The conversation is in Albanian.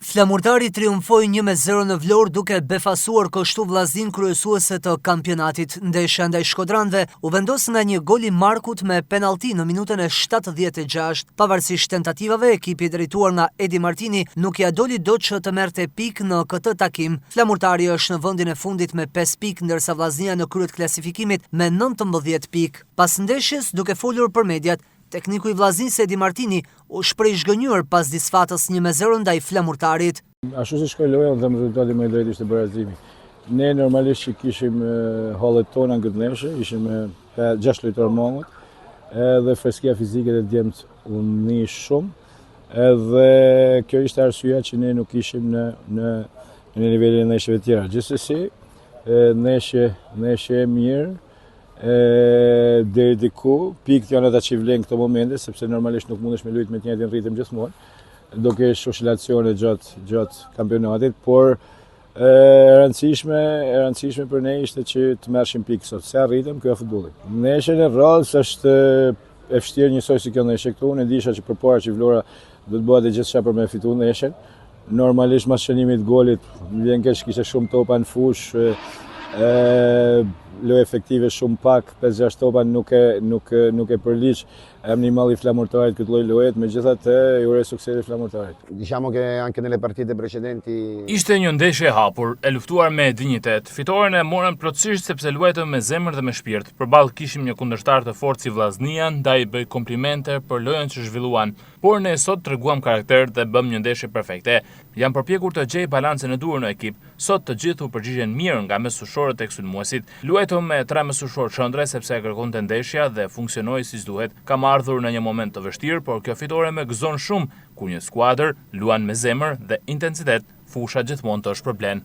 Flamurtari triumfoi 1-0 në Vlorë duke befasuar kështu vllaznin kryesuese të kampionatit. Ndeshja ndaj shkodranëve u vendos nga një gol i Markut me penallti në minutën e 76. Pavarësisht tentativave, ekipi drejtuar nga Edi Martini nuk ja doli dot që të merrte pikë në këtë takim. Flamurtari është në vendin e fundit me 5 pikë, ndërsa vllaznia në krye të klasifikimit me 19 pikë. Pas ndeshjes, duke folur për mediat, tekniku i vllaznisë Edi Martini u shpreh zhgënjur pas disfatës 1-0 ndaj Flamurtarit. Ashtu si shkoi loja, dhe rezultati më i drejtë ishte barazimi. Ne normalisht që kishim hallet tona në këtë ndeshje, ishim me 6 lojtarë mangët, edhe freskia fizike dhe djemt u nis shumë, edhe kjo ishte arsyeja që ne nuk ishim në nivelin e ndeshjeve të tjera. Gjithsesi, ndeshje e mirë. Deri diku, pikët janë ata që vlen këto momente, sepse normalisht nuk mundesh me luajtur me të njëjtin ritëm gjithmonë. Do kesh oscilacione gjatë kampionatit, por e rëndësishme për ne ishte që të merrshim pikë sot. Se arritëm, kjo është futbolli. Ndeshja e rrallës është e vështirë njësoj si kjo ndeshje këtu. Unë disha që përpara që Vlora do të bëhet gjithçka për me fituar ndeshjen. Normalisht mas shënimit golit, vjen keq kishte shumë topa në fush, lojë efektive shumë pak, 5-6 topa nuk e përliq animali Flamurtarit këtë lloj loje, megjithatë i uroj suksese Flamurtarit. Diciamo che anche nelle partite precedenti Ishte një ndeshje e hapur, e luftuar me dinjitet. Fitoren e morën plotësisht sepse luajtëm me zemër dhe me shpirt. Përballë kishim një kundërshtar të fortë si vllaznia, ndaj bëj komplimente për lojën që zhvilluan. Por ne sot treguam karakter dhe bëm një ndeshje perfekte. Jam përpjekur të gjej balancën e duhur në ekip. Sot të gjithë u përgjigjen mirë nga mesfushorët tek sulmuesit. Luajtëm me 3 mesfushorë qendre sepse e kërkonte ndeshja dhe funksionoi siç duhet. Kam ardhur në një moment të vështirë, por kjo fitore më gëzon shumë kur një skuadër luan me zemër dhe intensitet, fusha gjithmonë të është problem.